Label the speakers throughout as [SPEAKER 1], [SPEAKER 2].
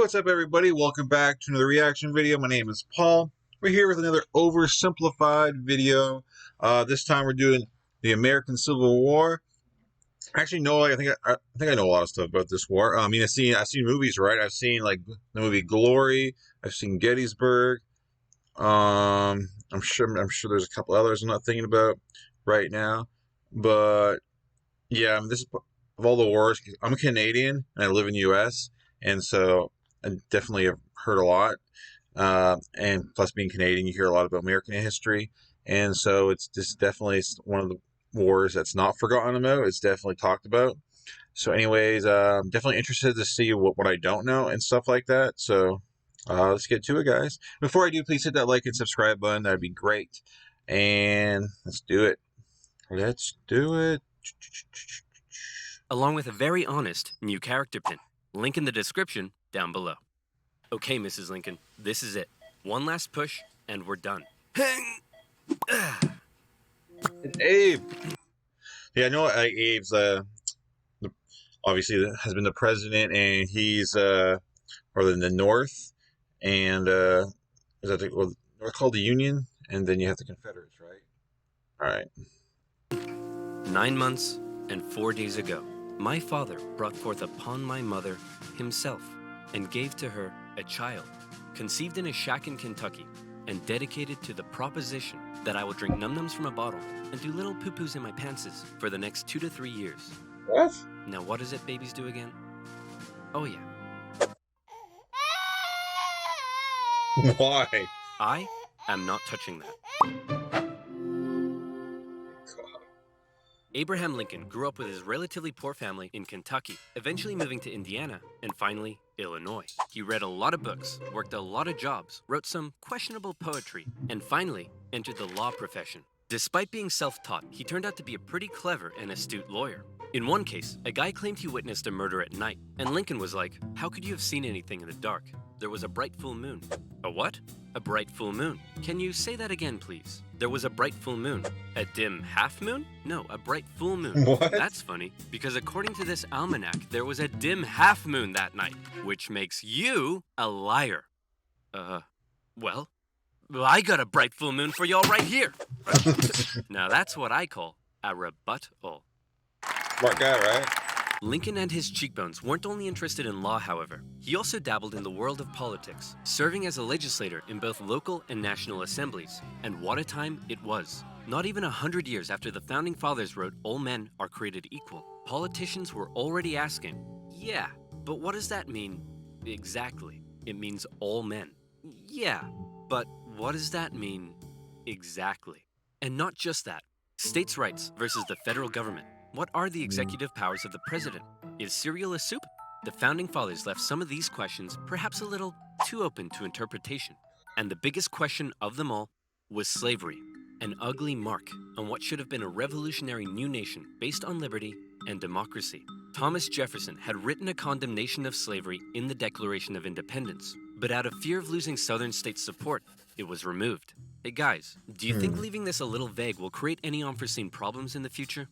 [SPEAKER 1] What's up, everybody? Welcome back to another reaction video. My name is Paul. We're here with another oversimplified video. This time we're doing the American Civil War. Actually, no, I think I know a lot of stuff about this war. I mean, I've seen movies, right? I've seen like the movie Glory. I've seen Gettysburg. I'm sure there's a couple others I'm not thinking about right now. But yeah, I mean, this is of all the wars. I'm a Canadian and I live in the U.S. and so I definitely have heard a lot. And plus, being Canadian, you hear a lot about American history, and so it's just definitely one of the wars that's not forgotten about. It's definitely talked about. So, anyways, definitely interested to see what I don't know and stuff like that. So, let's get to it, guys. Before I do, please hit that like and subscribe button. That'd be great. And let's do it. Let's do it.
[SPEAKER 2] Along with a very honest new character pin. Link in the description down below. Okay, Mrs. Lincoln, this is it. One last push, and we're done.
[SPEAKER 1] Abe. Yeah, I know. Abe's obviously has been the president, and he's or in the North, and is that the North called the Union, and then you have the Confederates, right? All right.
[SPEAKER 2] 9 months and 4 days ago, my father brought forth upon my mother himself, and gave to her a child, conceived in a shack in Kentucky, and dedicated to the proposition that I will drink num-nums from a bottle and do little poo-poos in my pantses for the next 2 to 3 years.
[SPEAKER 1] What?
[SPEAKER 2] Now what is it babies do again? Oh yeah.
[SPEAKER 1] Why?
[SPEAKER 2] I am not touching that. Abraham Lincoln grew up with his relatively poor family in Kentucky, eventually moving to Indiana, and finally, Illinois. He read a lot of books, worked a lot of jobs, wrote some questionable poetry, and finally entered the law profession. Despite being self-taught, he turned out to be a pretty clever and astute lawyer. In one case, a guy claimed he witnessed a murder at night, and Lincoln was like, "How could you have seen anything in the dark? There was a bright full moon." A what? A bright full moon. Can you say that again, please? There was a bright full moon. A dim half moon? No, a bright full moon.
[SPEAKER 1] What?
[SPEAKER 2] That's funny, because according to this almanac, there was a dim half moon that night, which makes you a liar. Well, I got a bright full moon for y'all right here. Now that's what I call a rebuttal.
[SPEAKER 1] Smart guy, right?
[SPEAKER 2] Lincoln and his cheekbones weren't only interested in law, however. He also dabbled in the world of politics, serving as a legislator in both local and national assemblies. And what a time it was. Not even 100 years after the Founding Fathers wrote, "All men are created equal," politicians were already asking, yeah, but what does that mean exactly? It means all men. Yeah, but what does that mean exactly? And not just that. States' rights versus the federal government. What are the executive powers of the president? Is cereal a soup? The Founding Fathers left some of these questions perhaps a little too open to interpretation. And the biggest question of them all was slavery, an ugly mark on what should have been a revolutionary new nation based on liberty and democracy. Thomas Jefferson had written a condemnation of slavery in the Declaration of Independence, but out of fear of losing Southern states' support, it was removed. Hey guys, do you think leaving this a little vague will create any unforeseen problems in the future?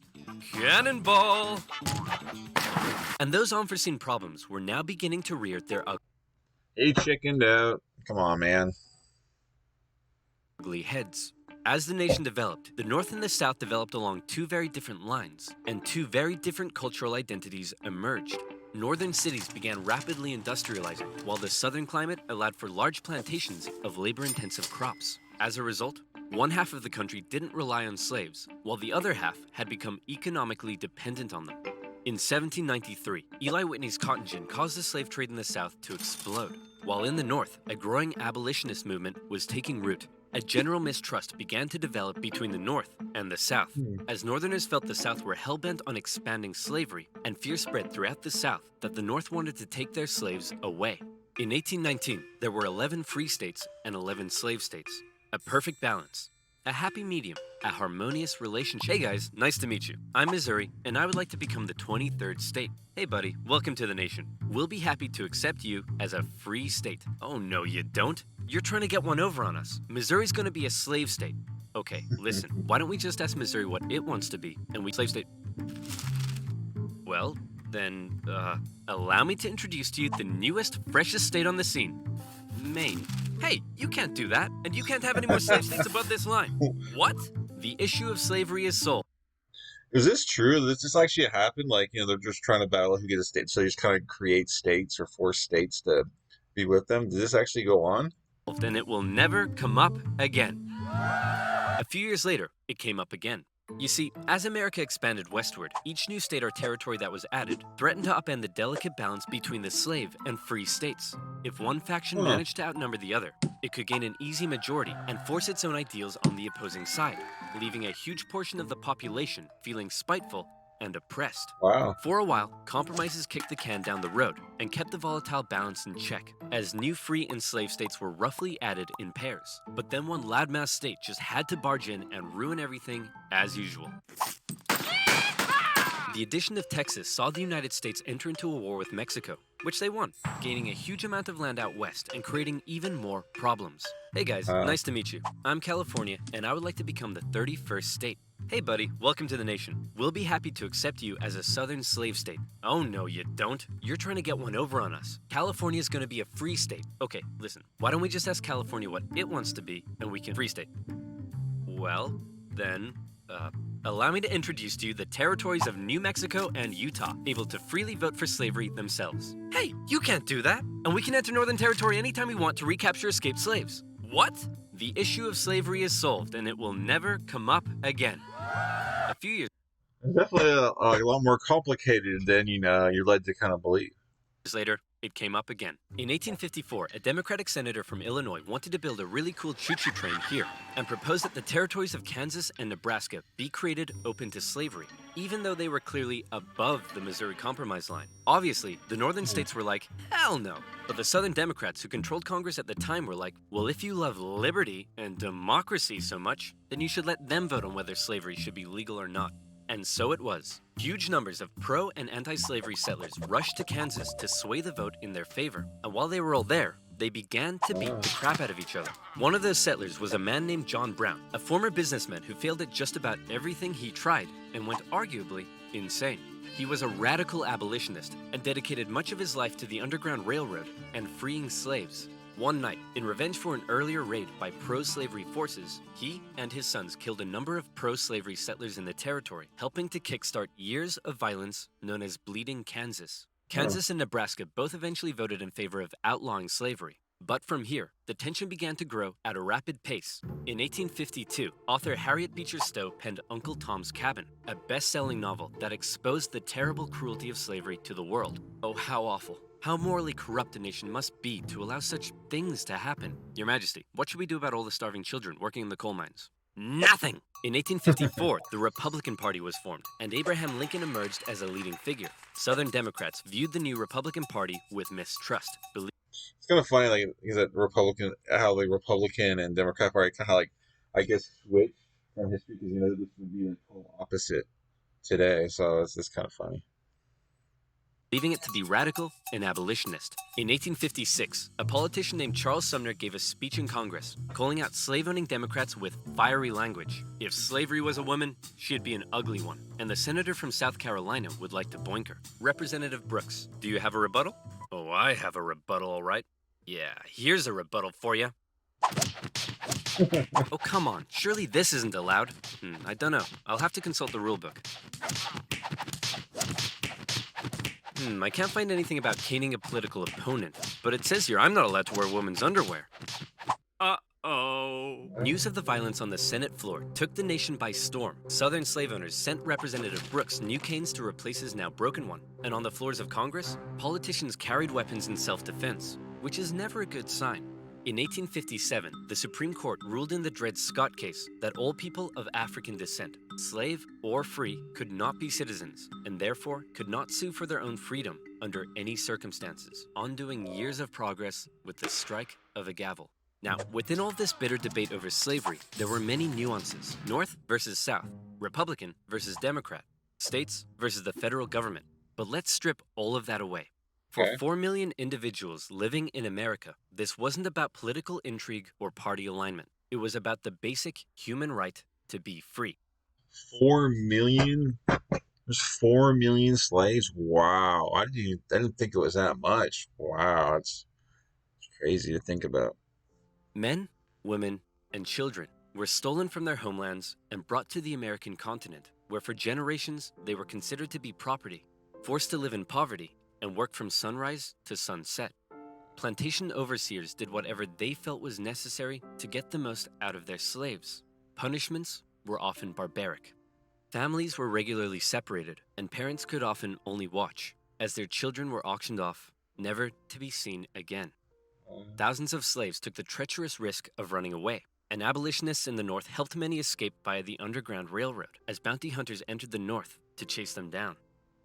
[SPEAKER 2] Cannonball! And those unforeseen problems were now beginning to rear their
[SPEAKER 1] He chickened out. Come on, man.
[SPEAKER 2] ugly heads. As the nation developed, the North and the South developed along two very different lines, and two very different cultural identities emerged. Northern cities began rapidly industrializing, while the southern climate allowed for large plantations of labor-intensive crops. As a result, one half of the country didn't rely on slaves, while the other half had become economically dependent on them. In 1793, Eli Whitney's cotton gin caused the slave trade in the South to explode. While in the North, a growing abolitionist movement was taking root. A general mistrust began to develop between the North and the South, as Northerners felt the South were hell-bent on expanding slavery, and fear spread throughout the South that the North wanted to take their slaves away. In 1819, there were 11 free states and 11 slave states. A perfect balance. A happy medium. A harmonious relationship. Hey guys, nice to meet you. I'm Missouri, and I would like to become the 23rd state. Hey buddy, welcome to the nation. We'll be happy to accept you as a free state. Oh no, you don't? You're trying to get one over on us. Missouri's gonna be a slave state. Okay, listen, why don't we just ask Missouri what it wants to be, and we slave state. Well, then, allow me to introduce to you the newest, freshest state on the scene, Maine. Hey, you can't do that, and you can't have any more slave states above this line. What? The issue of slavery is solved.
[SPEAKER 1] Is this true? Does this actually happen? Like, they're just trying to battle who gets a state, so they just kind of create states or force states to be with them. Does this actually go on?
[SPEAKER 2] And it will never come up again. A few years later, it came up again. You see, as America expanded westward, each new state or territory that was added threatened to upend the delicate balance between the slave and free states. If one faction managed to outnumber the other, it could gain an easy majority and force its own ideals on the opposing side, leaving a huge portion of the population feeling spiteful and oppressed.
[SPEAKER 1] Wow.
[SPEAKER 2] For a while, compromises kicked the can down the road and kept the volatile balance in check, as new free and slave states were roughly added in pairs. But then one loudmouth state just had to barge in and ruin everything as usual. The addition of Texas saw the United States enter into a war with Mexico, which they won, gaining a huge amount of land out west and creating even more problems. Hey guys, nice to meet you. I'm California, and I would like to become the 31st state. Hey buddy, welcome to the nation. We'll be happy to accept you as a southern slave state. Oh no, you don't. You're trying to get one over on us. California's gonna be a free state. Okay, listen, why don't we just ask California what it wants to be, and we can free state? Well, then, allow me to introduce to you the territories of New Mexico and Utah, able to freely vote for slavery themselves. Hey, you can't do that! And we can enter Northern Territory anytime we want to recapture escaped slaves. What? The issue of slavery is solved, and it will never come up again. A few years
[SPEAKER 1] It's definitely a lot more complicated than you're led to kind of believe.
[SPEAKER 2] later, it came up again. In 1854, a Democratic senator from Illinois wanted to build a really cool choo-choo train here and proposed that the territories of Kansas and Nebraska be created open to slavery, even though they were clearly above the Missouri Compromise line. Obviously, the northern states were like, hell no. But the Southern Democrats who controlled Congress at the time were like, well, if you love liberty and democracy so much, then you should let them vote on whether slavery should be legal or not. And so it was. Huge numbers of pro- and anti-slavery settlers rushed to Kansas to sway the vote in their favor. And while they were all there, they began to beat the crap out of each other. One of those settlers was a man named John Brown, a former businessman who failed at just about everything he tried and went arguably insane. He was a radical abolitionist and dedicated much of his life to the Underground Railroad and freeing slaves. One night, in revenge for an earlier raid by pro-slavery forces, he and his sons killed a number of pro-slavery settlers in the territory, helping to kickstart years of violence known as Bleeding Kansas. Kansas and Nebraska both eventually voted in favor of outlawing slavery. But from here, the tension began to grow at a rapid pace. In 1852, author Harriet Beecher Stowe penned Uncle Tom's Cabin, a best-selling novel that exposed the terrible cruelty of slavery to the world. Oh, how awful. How morally corrupt a nation must be to allow such things to happen. Your Majesty, what should we do about all the starving children working in the coal mines? Nothing! In 1854, the Republican Party was formed, and Abraham Lincoln emerged as a leading figure. Southern Democrats viewed the new Republican Party with mistrust.
[SPEAKER 1] It's kind of funny, like, is that how the Republican and Democrat Party kind of like, I guess, switched from history, because this would be the total opposite today. So it's kind of funny.
[SPEAKER 2] Leaving it to be radical and abolitionist. In 1856, a politician named Charles Sumner gave a speech in Congress, calling out slave-owning Democrats with fiery language. If slavery was a woman, she'd be an ugly one, and the senator from South Carolina would like to boink her. Representative Brooks, do you have a rebuttal? Oh, I have a rebuttal, all right. Yeah, here's a rebuttal for you. Oh, come on. Surely this isn't allowed. I don't know. I'll have to consult the rule book. I can't find anything about caning a political opponent, but it says here I'm not allowed to wear a woman's underwear. Uh-oh. News of the violence on the Senate floor took the nation by storm. Southern slave owners sent Representative Brooks new canes to replace his now broken one. And on the floors of Congress, politicians carried weapons in self-defense, which is never a good sign. In 1857, the Supreme Court ruled in the Dred Scott case that all people of African descent, slave or free, could not be citizens, and therefore could not sue for their own freedom under any circumstances, undoing years of progress with the strike of a gavel. Now, within all this bitter debate over slavery, there were many nuances. North versus South, Republican versus Democrat, states versus the federal government. But let's strip all of that away. For 4 million individuals living in America, this wasn't about political intrigue or party alignment. It was about the basic human right to be free.
[SPEAKER 1] 4 million? There's 4 million slaves. Wow, I didn't think it was that much. Wow, that's crazy to think about.
[SPEAKER 2] Men, women, and children were stolen from their homelands and brought to the American continent, where for generations they were considered to be property, forced to live in poverty, and work from sunrise to sunset. Plantation overseers did whatever they felt was necessary to get the most out of their slaves. Punishments were often barbaric. Families were regularly separated, and parents could often only watch, as their children were auctioned off, never to be seen again. Thousands of slaves took the treacherous risk of running away, and abolitionists in the North helped many escape via the Underground Railroad as bounty hunters entered the North to chase them down.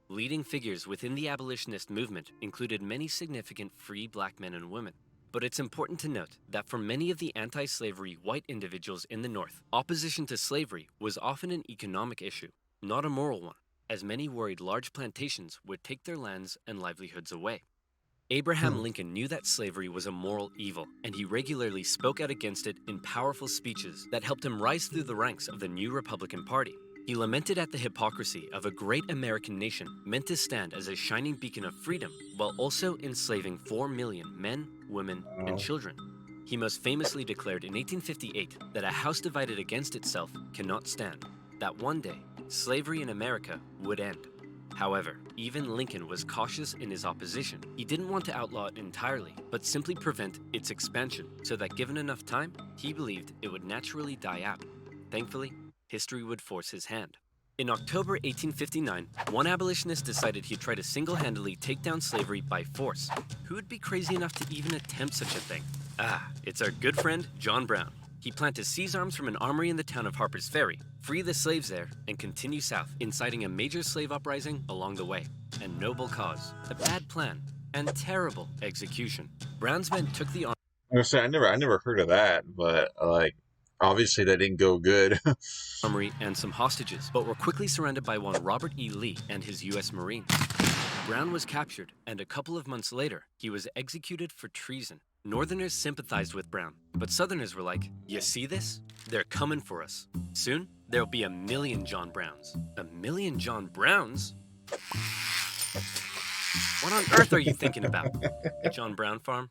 [SPEAKER 2] Leading figures within the abolitionist movement included many significant free black men and women. But it's important to note that for many of the anti-slavery white individuals in the North, opposition to slavery was often an economic issue, not a moral one, as many worried large plantations would take their lands and livelihoods away. Abraham Lincoln knew that slavery was a moral evil, and he regularly spoke out against it in powerful speeches that helped him rise through the ranks of the new Republican Party. He lamented at the hypocrisy of a great American nation meant to stand as a shining beacon of freedom while also enslaving 4 million men, women, and children. He most famously declared in 1858 that a house divided against itself cannot stand, that one day slavery in America would end. However, even Lincoln was cautious in his opposition. He didn't want to outlaw it entirely, but simply prevent its expansion, so that given enough time, he believed it would naturally die out. Thankfully, history would force his hand. In October 1859, one abolitionist decided he'd try to single-handedly take down slavery by force. Who would be crazy enough to even attempt such a thing? It's our good friend, John Brown. He planned to seize arms from an armory in the town of Harper's Ferry, free the slaves there, and continue south, inciting a major slave uprising along the way. A noble cause, a bad plan, and terrible execution. Brown's men took the
[SPEAKER 1] I never heard of that, but like, obviously that didn't go good.
[SPEAKER 2] armory and some hostages, but were quickly surrounded by one Robert E. Lee and his U.S. Marines. Brown was captured, and a couple of months later, he was executed for treason. Northerners sympathized with Brown, but Southerners were like, "You see this? They're coming for us. Soon, there'll be 1 million John Browns." 1 million John Browns? What on earth are you thinking about? A John Brown farm?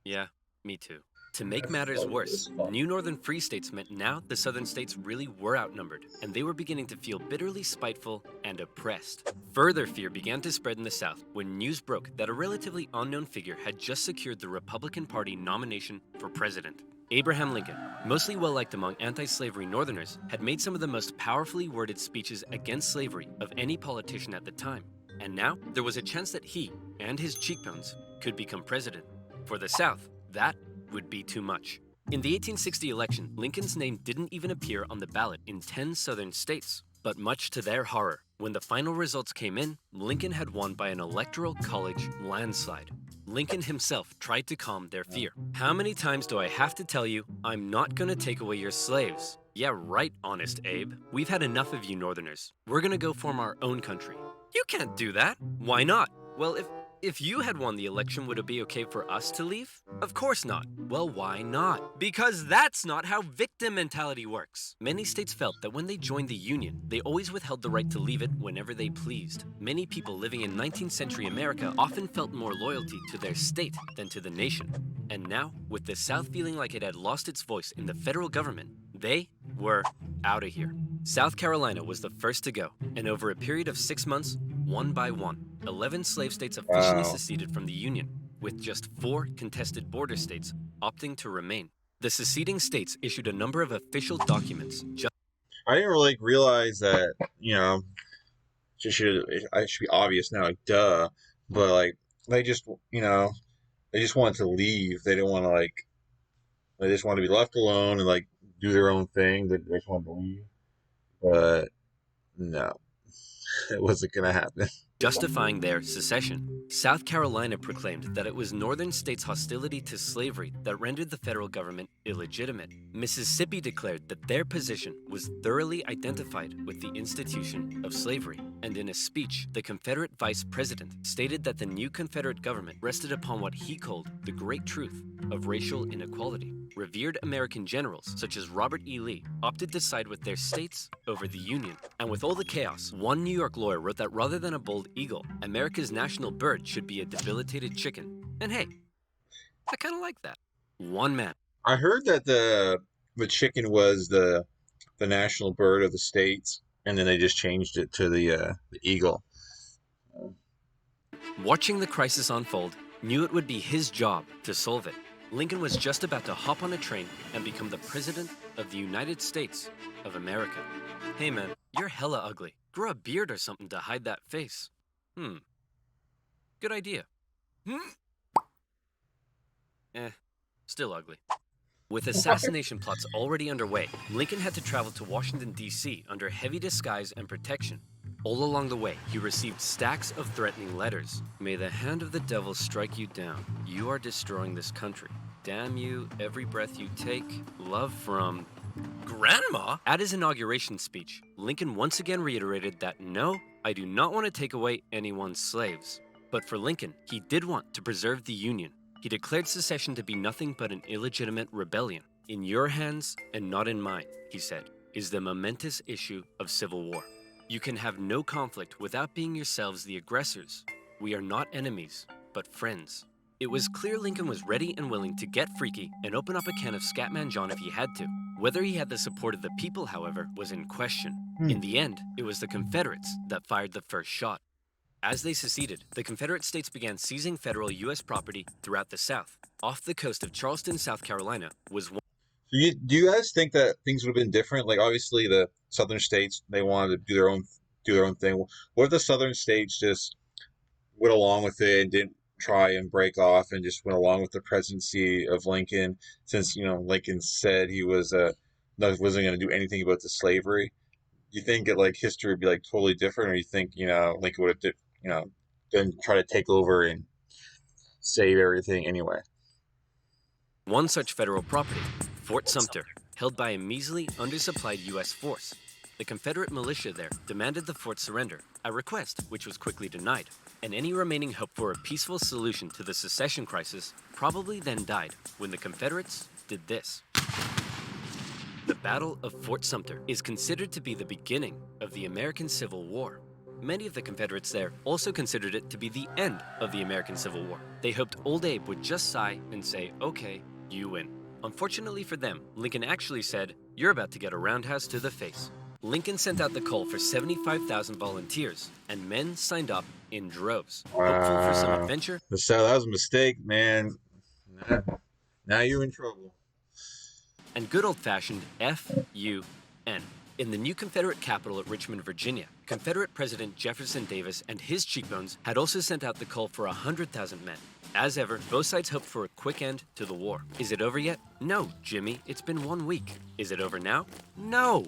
[SPEAKER 2] Yeah, me too. To make matters worse, new northern free states meant now the southern states really were outnumbered, and they were beginning to feel bitterly spiteful and oppressed. Further fear began to spread in the South when news broke that a relatively unknown figure had just secured the Republican Party nomination for president. Abraham Lincoln, mostly well-liked among anti-slavery Northerners, had made some of the most powerfully worded speeches against slavery of any politician at the time. And now, there was a chance that he and his cheekbones could become president. For the South, that would be too much. In the 1860 election, Lincoln's name didn't even appear on the ballot in 10 southern states. But much to their horror, when the final results came in, Lincoln had won by an electoral college landslide. Lincoln himself tried to calm their fear. "How many times do I have to tell you, I'm not gonna take away your slaves?" "Yeah, right, Honest Abe. We've had enough of you Northerners. We're gonna go form our own country." "You can't do that." "Why not?" "Well, if you had won the election, would it be okay for us to leave?" "Of course not." "Well, why not?" "Because that's not how victim mentality works." Many states felt that when they joined the Union, they always withheld the right to leave it whenever they pleased. Many people living in 19th century America often felt more loyalty to their state than to the nation. And now, with the South feeling like it had lost its voice in the federal government, they were out of here. South Carolina was the first to go, and over a period of 6 months, one by one, 11 slave states officially seceded from the Union, with just 4 contested border states opting to remain. The seceding states issued a number of official documents.
[SPEAKER 1] I didn't really realize that, it should be obvious now, like, duh. But like, they just, they just wanted to leave. They didn't want to they just wanted to be left alone and like do their own thing. They just wanted to leave. But no, it wasn't gonna happen.
[SPEAKER 2] justifying their secession. South Carolina proclaimed that it was northern states' hostility to slavery that rendered the federal government illegitimate. Mississippi declared that their position was thoroughly identified with the institution of slavery. And in a speech, the Confederate vice president stated that the new Confederate government rested upon what he called the great truth of racial inequality. Revered American generals, such as Robert E. Lee, opted to side with their states over the Union. And with all the chaos, one New York lawyer wrote that rather than a bold eagle, America's national bird should be a debilitated chicken. And hey, I kind of like that. One man.
[SPEAKER 1] I heard that the chicken was the national bird of the states, and then they just changed it to the eagle.
[SPEAKER 2] Watching the crisis unfold, knew it would be his job to solve it. Lincoln was just about to hop on a train and become the President of the United States of America. Hey man, you're hella ugly. Grow a beard or something to hide that face. Good idea. Still ugly. With assassination plots already underway, Lincoln had to travel to Washington, D.C. under heavy disguise and protection. All along the way, he received stacks of threatening letters. May the hand of the devil strike you down. You are destroying this country. Damn you, every breath you take. Love from... Grandma? At his inauguration speech, Lincoln once again reiterated that no, I do not want to take away anyone's slaves. But for Lincoln, he did want to preserve the Union. He declared secession to be nothing but an illegitimate rebellion. In your hands and not in mine, he said, is the momentous issue of civil war. You can have no conflict without being yourselves the aggressors. We are not enemies, but friends. It was clear Lincoln was ready and willing to get freaky and open up a can of Scatman John if he had to. Whether he had the support of the people, however, was in question. In the end, it was the Confederates that fired the first shot. As they seceded, the Confederate states began seizing federal U.S. property throughout the South. Off the coast of Charleston, South Carolina, was one.
[SPEAKER 1] Do you guys think that things would have been different? Like, obviously, the southern states, they wanted to do their own thing. What if the southern states just went along with it and didn't try and break off and just went along with the presidency of Lincoln, since Lincoln said he wasn't going to do anything about the slavery? You think history would be totally different, or you think Lincoln would have then try to take over and save everything anyway?
[SPEAKER 2] One such federal property, Fort Sumter, held by a measly, undersupplied U.S. force. The Confederate militia there demanded the fort surrender, a request which was quickly denied, and any remaining hope for a peaceful solution to the secession crisis probably then died when the Confederates did this. The Battle of Fort Sumter is considered to be the beginning of the American Civil War. Many of the Confederates there also considered it to be the end of the American Civil War. They hoped Old Abe would just sigh and say, okay, you win. Unfortunately for them, Lincoln actually said, you're about to get a roundhouse to the face. Lincoln sent out the call for 75,000 volunteers, and men signed up in droves. Hopeful for some adventure.
[SPEAKER 1] That was a mistake, man. Now you're in trouble.
[SPEAKER 2] And good old-fashioned F-U-N. In the new Confederate capital at Richmond, Virginia, Confederate President Jefferson Davis and his cheekbones had also sent out the call for 100,000 men. As ever, both sides hoped for a quick end to the war. Is it over yet? No, Jimmy, it's been 1 week. Is it over now? No.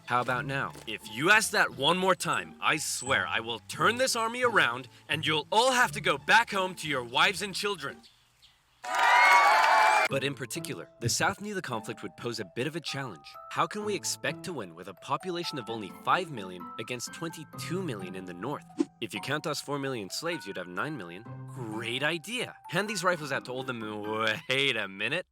[SPEAKER 2] How about now? If you ask that one more time, I swear I will turn this army around and you'll all have to go back home to your wives and children. But in particular, the South knew the conflict would pose a bit of a challenge. How can we expect to win with a population of only 5 million against 22 million in the North? If you count us 4 million slaves, you'd have 9 million. Great idea. Hand these rifles out to all the men. Wait a minute.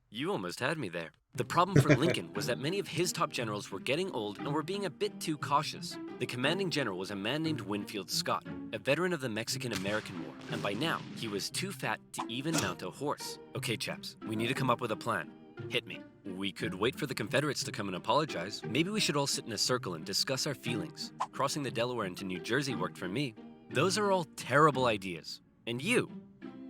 [SPEAKER 2] You almost had me there. The problem for Lincoln was that many of his top generals were getting old and were being a bit too cautious. The commanding general was a man named Winfield Scott, a veteran of the Mexican-American War, and by now, he was too fat to even mount a horse. Okay, chaps, we need to come up with a plan. Hit me. We could wait for the Confederates to come and apologize. Maybe we should all sit in a circle and discuss our feelings. Crossing the Delaware into New Jersey worked for me. Those are all terrible ideas. And you?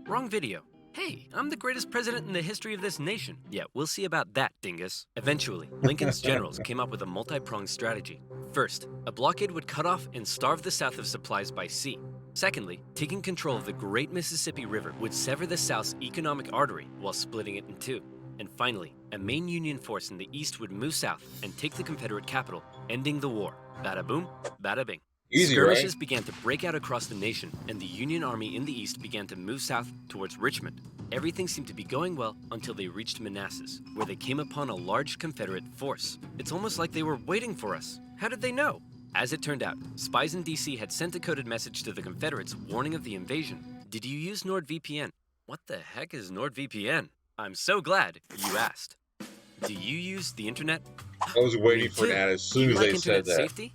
[SPEAKER 2] Wrong video. Hey, I'm the greatest president in the history of this nation. Yeah, we'll see about that, dingus. Eventually, Lincoln's generals came up with a multi-pronged strategy. First, a blockade would cut off and starve the South of supplies by sea. Secondly, taking control of the great Mississippi River would sever the South's economic artery while splitting it in two. And finally, a main Union force in the East would move south and take the Confederate capital, ending the war. Bada boom, bada bing.
[SPEAKER 1] Easy, right?
[SPEAKER 2] Skirmishes began to break out across the nation, and the Union Army in the east began to move south towards Richmond. Everything seemed to be going well until they reached Manassas, where they came upon a large Confederate force. It's almost like they were waiting for us. How did they know? As it turned out, spies in DC had sent a coded message to the Confederates warning of the invasion. Did you use NordVPN? What the heck is NordVPN? I'm so glad you asked. Do you use the internet?
[SPEAKER 1] I was waiting
[SPEAKER 2] Me
[SPEAKER 1] for
[SPEAKER 2] too.
[SPEAKER 1] that as
[SPEAKER 2] Do
[SPEAKER 1] soon
[SPEAKER 2] you
[SPEAKER 1] as
[SPEAKER 2] like
[SPEAKER 1] they said
[SPEAKER 2] internet
[SPEAKER 1] that.
[SPEAKER 2] safety?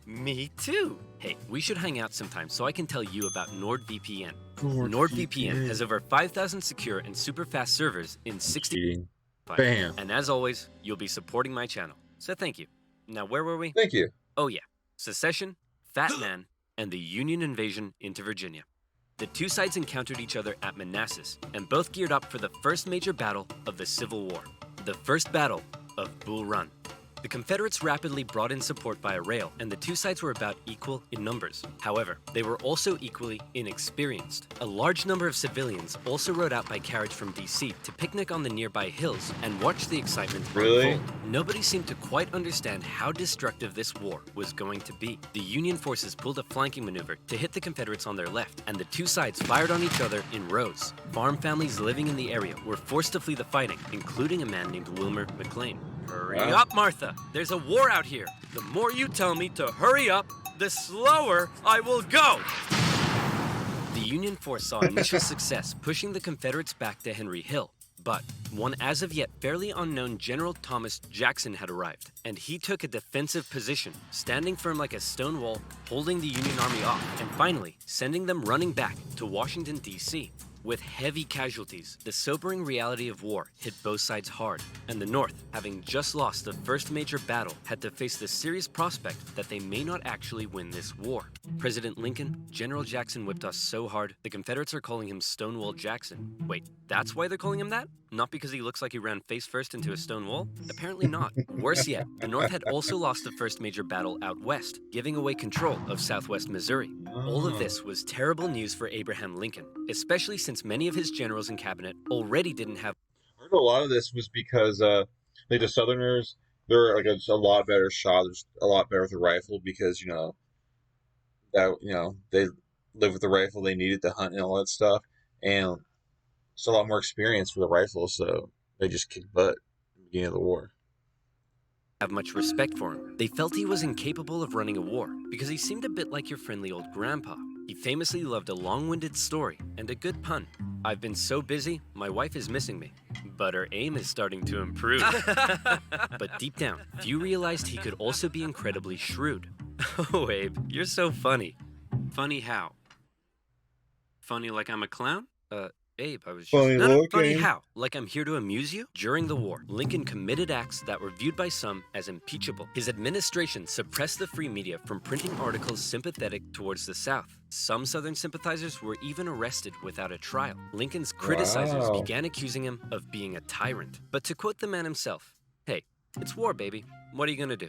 [SPEAKER 2] Me too. Hey, we should hang out sometime so I can tell you about NordVPN. NordVPN has over 5,000 secure and super fast servers in 60.
[SPEAKER 1] Cheating. Bam.
[SPEAKER 2] And as always, you'll be supporting my channel. So thank you. Now where were we?
[SPEAKER 1] Thank you.
[SPEAKER 2] Oh yeah, secession, Fat Man, and the Union invasion into Virginia. The two sides encountered each other at Manassas, and both geared up for the first major battle of the Civil War, the First Battle of Bull Run. The Confederates rapidly brought in support via rail, and the two sides were about equal in numbers. However, they were also equally inexperienced. A large number of civilians also rode out by carriage from DC to picnic on the nearby hills and watch the excitement
[SPEAKER 1] Really?
[SPEAKER 2] unfold. Nobody seemed to quite understand how destructive this war was going to be. The Union forces pulled a flanking maneuver to hit the Confederates on their left, and the two sides fired on each other in rows. Farm families living in the area were forced to flee the fighting, including a man named Wilmer McLean. Hurry
[SPEAKER 1] Wow.
[SPEAKER 2] up, Martha! There's a war out here! The more you tell me to hurry up, the slower I will go! The Union force saw initial success pushing the Confederates back to Henry Hill. But one as of yet fairly unknown General Thomas Jackson had arrived, and he took a defensive position, standing firm like a stone wall, holding the Union Army off, and finally sending them running back to Washington, D.C. With heavy casualties, the sobering reality of war hit both sides hard, and the North, having just lost the first major battle, had to face the serious prospect that they may not actually win this war. President Lincoln, General Jackson whipped us so hard, the Confederates are calling him Stonewall Jackson. Wait, that's why they're calling him that? Not because he looks like he ran face first into a stone wall? Apparently not. Worse yet, the North had also lost the first major battle out west, giving away control of southwest Missouri. All of this was terrible news for Abraham Lincoln, especially since many of his generals and cabinet already didn't have.
[SPEAKER 1] I heard a lot of this was because like the Southerners, they're like a lot better shot, a lot better with the rifle because they live with the rifle, they needed to hunt and all that stuff, and it's a lot more experience for the rifle, so they just kicked butt at the beginning of the war.
[SPEAKER 2] Have much respect for him. They felt he was incapable of running a war because he seemed a bit like your friendly old grandpa. He famously loved a long-winded story and a good pun. I've been so busy, my wife is missing me, but her aim is starting to improve. But deep down, few realized he could also be incredibly shrewd. Oh, Abe, you're so funny. Funny how? Funny like I'm a clown? Abe, I was just...
[SPEAKER 1] Funny
[SPEAKER 2] No,
[SPEAKER 1] looking.
[SPEAKER 2] funny how? Like I'm here to amuse you? During the war, Lincoln committed acts that were viewed by some as impeachable. His administration suppressed the free media from printing articles sympathetic towards the South. Some Southern sympathizers were even arrested without a trial. Lincoln's criticizers
[SPEAKER 1] Wow.
[SPEAKER 2] began accusing him of being a tyrant. But to quote the man himself, hey, it's war, baby. What are you gonna do?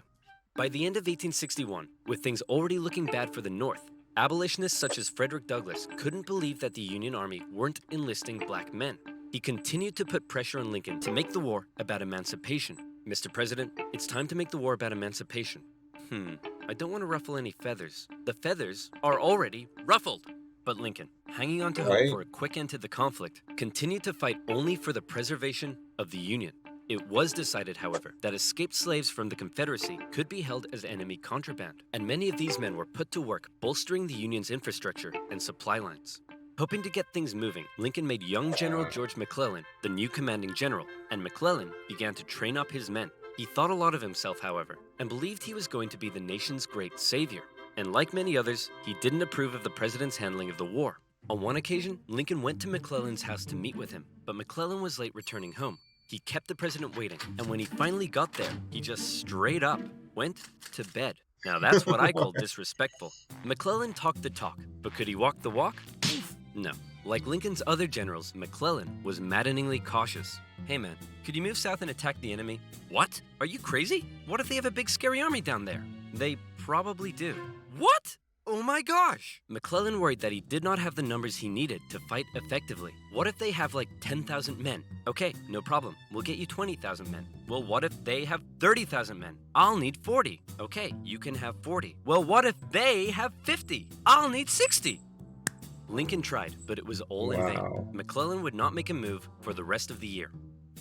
[SPEAKER 2] By the end of 1861, with things already looking bad for the North, abolitionists such as Frederick Douglass couldn't believe that the Union Army weren't enlisting black men. He continued to put pressure on Lincoln to make the war about emancipation. Mr. President, it's time to make the war about emancipation. I don't want to ruffle any feathers. The feathers are already ruffled. But Lincoln, hanging on to hope
[SPEAKER 1] Right.
[SPEAKER 2] for a quick end to the conflict, continued to fight only for the preservation of the Union. It was decided, however, that escaped slaves from the Confederacy could be held as enemy contraband, and many of these men were put to work bolstering the Union's infrastructure and supply lines. Hoping to get things moving, Lincoln made young General George McClellan the new commanding general, and McClellan began to train up his men. He thought a lot of himself, however, and believed he was going to be the nation's great savior. And like many others, he didn't approve of the president's handling of the war. On one occasion, Lincoln went to McClellan's house to meet with him, but McClellan was late returning home. He kept the president waiting, and when he finally got there, he just straight up went to bed. Now that's what I call disrespectful. McClellan talked the talk, but could he walk the walk? No. Like Lincoln's other generals, McClellan was maddeningly cautious. Hey man, could you move south and attack the enemy? What? Are you crazy? What if they have a big scary army down there? They probably do. What? Oh my gosh! McClellan worried that he did not have the numbers he needed to fight effectively. What if they have like 10,000 men? Okay, no problem. We'll get you 20,000 men. Well, what if they have 30,000 men? I'll need 40. Okay, you can have 40. Well, what if they have 50? I'll need 60. Lincoln tried, but it was all in vain. McClellan would not make a move for the rest of the year.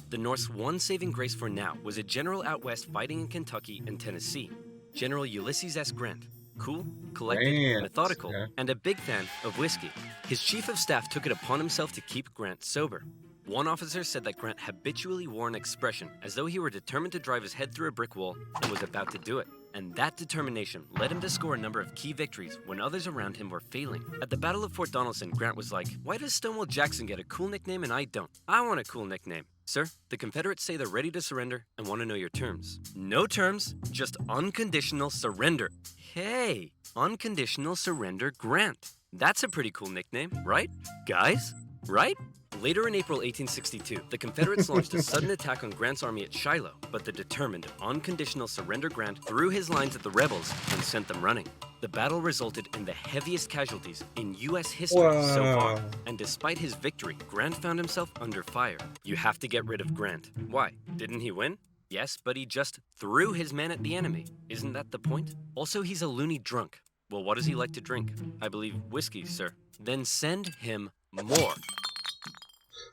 [SPEAKER 2] The North's one saving grace for now was a general out west fighting in Kentucky and Tennessee, General Ulysses S. Grant. Cool, collected, methodical, and a big fan of whiskey. His chief of staff took it upon himself to keep Grant sober. One officer said that Grant habitually wore an expression as though he were determined to drive his head through a brick wall and was about to do it. And that determination led him to score a number of key victories when others around him were failing. At the Battle of Fort Donelson, Grant was like, "Why does Stonewall Jackson get a cool nickname and I don't? I want a cool nickname." "Sir, the Confederates say they're ready to surrender and want to know your terms." "No terms, just unconditional surrender." Hey, unconditional surrender Grant. That's a pretty cool nickname, right? Guys, right? Later in April 1862, the Confederates launched a sudden attack on Grant's army at Shiloh, but the determined, unconditional surrender Grant threw his lines at the rebels and sent them running. The battle resulted in the heaviest casualties in U.S. history so far, and despite his victory, Grant found himself under fire. You have to get rid of Grant. Why? Didn't he win? Yes, but he just threw his men at the enemy. Isn't that the point? Also, he's a loony drunk. Well, what does he like to drink? I believe whiskey, sir. Then send him more.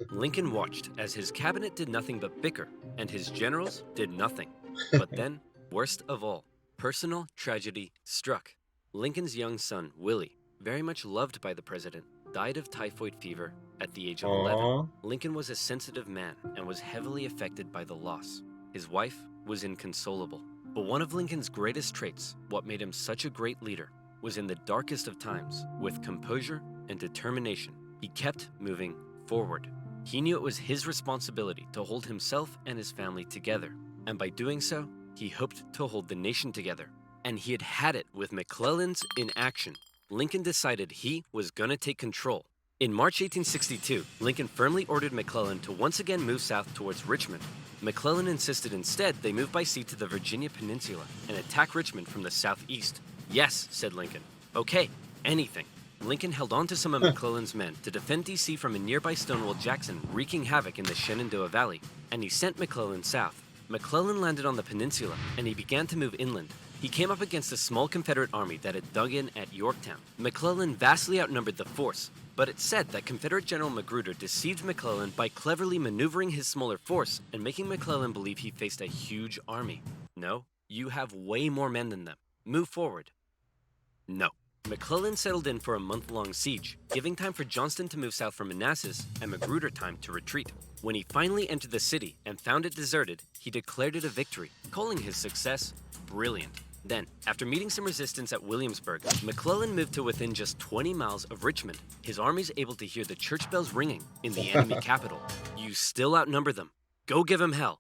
[SPEAKER 2] Lincoln watched as his cabinet did nothing but bicker, and his generals did nothing. But then, worst of all, personal tragedy struck. Lincoln's young son, Willie, very much loved by the president, died of typhoid fever at the age of 11. Lincoln was a sensitive man and was heavily affected by the loss. His wife was inconsolable. But one of Lincoln's greatest traits, what made him such a great leader, was in the darkest of times, with composure and determination, he kept moving forward. He knew it was his responsibility to hold himself and his family together, and by doing so, he hoped to hold the nation together. And he had had it with McClellan's inaction. Lincoln decided he was gonna take control. In March 1862, Lincoln firmly ordered McClellan to once again move south towards Richmond. McClellan insisted instead they move by sea to the Virginia Peninsula and attack Richmond from the southeast. "Yes," said Lincoln. "Okay, anything." Lincoln held on to some of McClellan's men to defend D.C. from a nearby Stonewall Jackson wreaking havoc in the Shenandoah Valley, and he sent McClellan south. McClellan landed on the peninsula, and he began to move inland. He came up against a small Confederate army that had dug in at Yorktown. McClellan vastly outnumbered the force, but it's said that Confederate General Magruder deceived McClellan by cleverly maneuvering his smaller force and making McClellan believe he faced a huge army. "No, you have way more men than them. Move forward." No. McClellan settled in for a month-long siege, giving time for Johnston to move south from Manassas and Magruder time to retreat. When he finally entered the city and found it deserted, he declared it a victory, calling his success brilliant. Then, after meeting some resistance at Williamsburg, McClellan moved to within just 20 miles of Richmond. His army's able to hear the church bells ringing in the enemy capital. You still outnumber them. Go give them hell.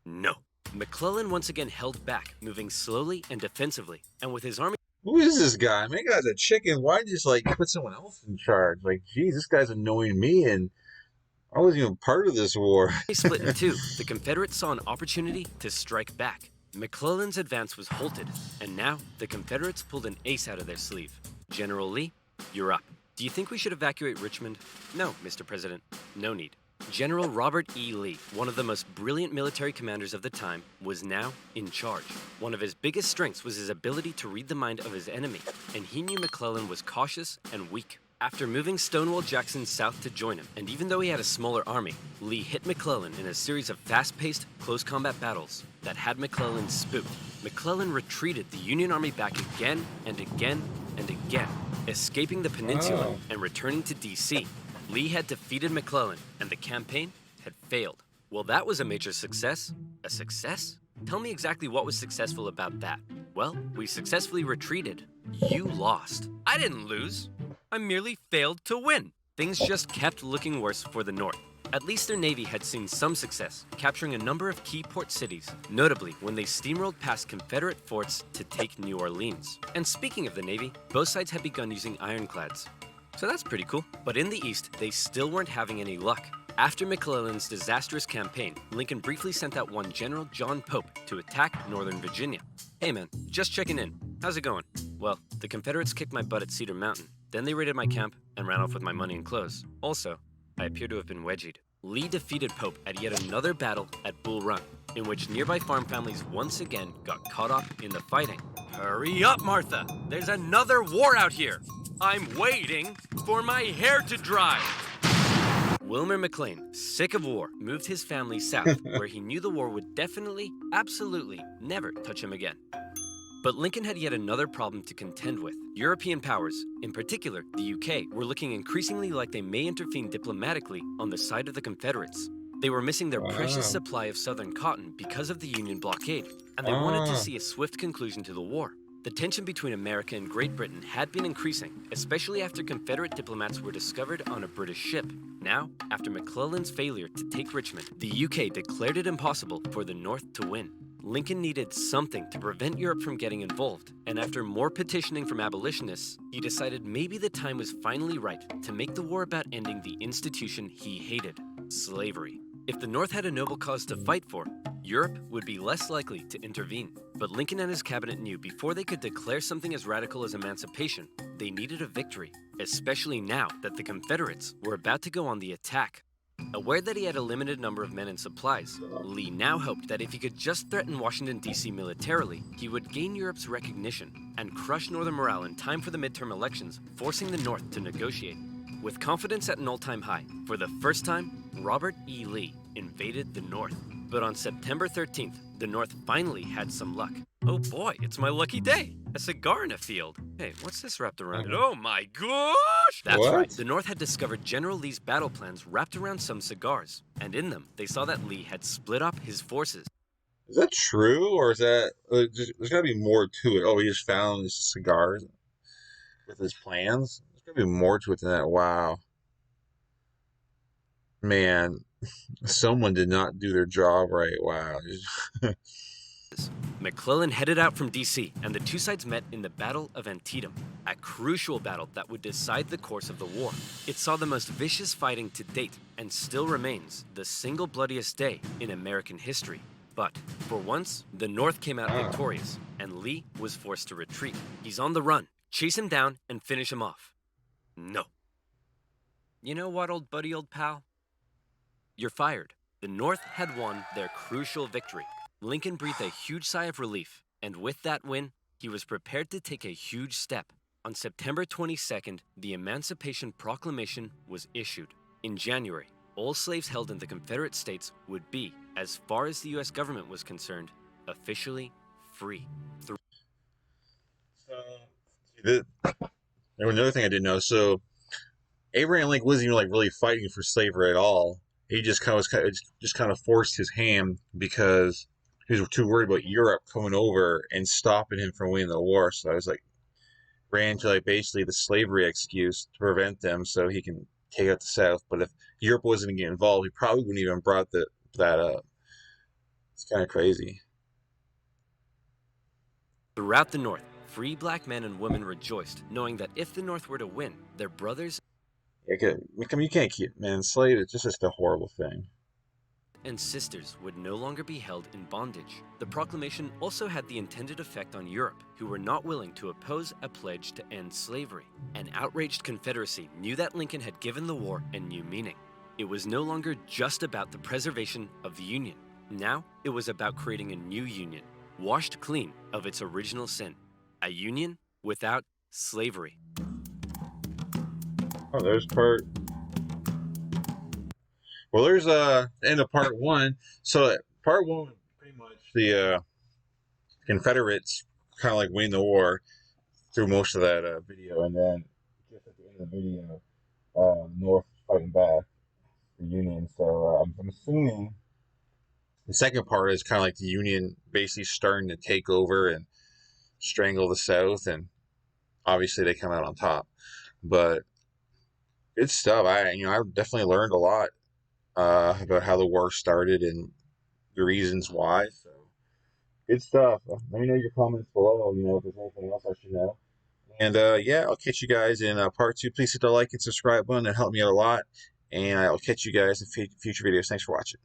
[SPEAKER 2] No. McClellan once again held back, moving slowly and defensively, and with his army...
[SPEAKER 1] Who is this guy? Man, guy's a chicken. Why just put someone else in charge? Geez, this guy's annoying me, and I wasn't even part of this war.
[SPEAKER 2] They split in two. The Confederates saw an opportunity to strike back. McClellan's advance was halted, and now the Confederates pulled an ace out of their sleeve. "General Lee, you're up. Do you think we should evacuate Richmond?" "No, Mr. President. No need." General Robert E. Lee, one of the most brilliant military commanders of the time, was now in charge. One of his biggest strengths was his ability to read the mind of his enemy, and he knew McClellan was cautious and weak. After moving Stonewall Jackson south to join him, and even though he had a smaller army, Lee hit McClellan in a series of fast-paced, close combat battles that had McClellan spooked. McClellan retreated the Union Army back again and again and again, escaping the peninsula and returning to D.C. Lee had defeated McClellan, and the campaign had failed. Well, that was a major success. A success? Tell me exactly what was successful about that. Well, we successfully retreated. You lost. I didn't lose. I merely failed to win. Things just kept looking worse for the North. At least their Navy had seen some success, capturing a number of key port cities, notably when they steamrolled past Confederate forts to take New Orleans. And speaking of the Navy, both sides had begun using ironclads. So that's pretty cool. But in the East, they still weren't having any luck. After McClellan's disastrous campaign, Lincoln briefly sent out one General John Pope to attack Northern Virginia. "Hey man, just checking in. How's it going? Well, the Confederates kicked my butt at Cedar Mountain. Then they raided my camp and ran off with my money and clothes. Also, I appear to have been wedgied. Lee defeated Pope at yet another battle at Bull Run, in which nearby farm families once again got caught up in the fighting. Hurry up, Martha! There's another war out here! I'm waiting for my hair to dry! Wilmer McLean, sick of war, moved his family south, where he knew the war would definitely, absolutely, never touch him again. But Lincoln had yet another problem to contend with. European powers, in particular the UK, were looking increasingly like they may intervene diplomatically on the side of the Confederates. They were missing their precious supply of southern cotton because of the Union blockade, and they wanted to see a swift conclusion to the war. The tension between America and Great Britain had been increasing, especially after Confederate diplomats were discovered on a British ship. Now, after McClellan's failure to take Richmond, the UK declared it impossible for the North to win. Lincoln needed something to prevent Europe from getting involved, and after more petitioning from abolitionists, he decided maybe the time was finally right to make the war about ending the institution he hated, slavery. If the North had a noble cause to fight for, Europe would be less likely to intervene. But Lincoln and his cabinet knew before they could declare something as radical as emancipation, they needed a victory, especially now that the Confederates were about to go on the attack. Aware that he had a limited number of men and supplies, Lee now hoped that if he could just threaten Washington, D.C. militarily, he would gain Europe's recognition and crush Northern morale in time for the midterm elections, forcing the North to negotiate. With confidence at an all-time high, for the first time, Robert E. Lee invaded the North. But on September 13th, the North finally had some luck. Oh boy, it's my lucky day! A cigar in a field. Hey, what's this wrapped around it? Oh my gosh! That's right, the North had discovered General Lee's battle plans wrapped around some cigars. And in them, they saw that Lee had split up his forces.
[SPEAKER 1] Is that true, or is that there's got to be more to it? Oh, he just found his cigars with his plans. There's got to be more to it than that. Wow, man, someone did not do their job right. Wow.
[SPEAKER 2] McClellan headed out from D.C., and the two sides met in the Battle of Antietam, a crucial battle that would decide the course of the war. It saw the most vicious fighting to date, and still remains the single bloodiest day in American history. But, for once, the North came out victorious, and Lee was forced to retreat. He's on the run. Chase him down and finish him off. No. You know what, old buddy, old pal? You're fired. The North had won their crucial victory. Lincoln breathed a huge sigh of relief, and with that win, he was prepared to take a huge step. On September 22nd, the Emancipation Proclamation was issued. In January, all slaves held in the Confederate States would be, as far as the U.S. government was concerned, officially free.
[SPEAKER 1] There was another thing I didn't know. So Abraham Lincoln wasn't even really fighting for slavery at all. He just kind of forced his hand because he was too worried about Europe coming over and stopping him from winning the war. So I was ran to basically the slavery excuse to prevent them so he can take out the South. But if Europe wasn't going to get involved, he probably wouldn't even brought that up. It's kind of crazy.
[SPEAKER 2] Throughout the North, free black men and women rejoiced, knowing that if the North were to win, their brothers
[SPEAKER 1] You can't keep enslaved. It's just a horrible thing.
[SPEAKER 2] And sisters would no longer be held in bondage. The proclamation also had the intended effect on Europe, who were not willing to oppose a pledge to end slavery. An outraged Confederacy knew that Lincoln had given the war a new meaning. It was no longer just about the preservation of the Union. Now, it was about creating a new Union, washed clean of its original sin. A Union without slavery.
[SPEAKER 1] Oh, there's part. Well, there's the end of part one. So part one, pretty much the Confederates kind of win the war through most of that video, and then just at the end of the video, North fighting back the Union. So I'm assuming the second part is kind of the Union basically starting to take over and strangle the South, and obviously they come out on top. But good stuff. I definitely learned a lot about how the war started and the reasons why. So good stuff. Let me know your comments below. If there's anything else I should know. And yeah, I'll catch you guys in part two. Please hit the like and subscribe button. That helped me out a lot. And I'll catch you guys in future videos. Thanks for watching.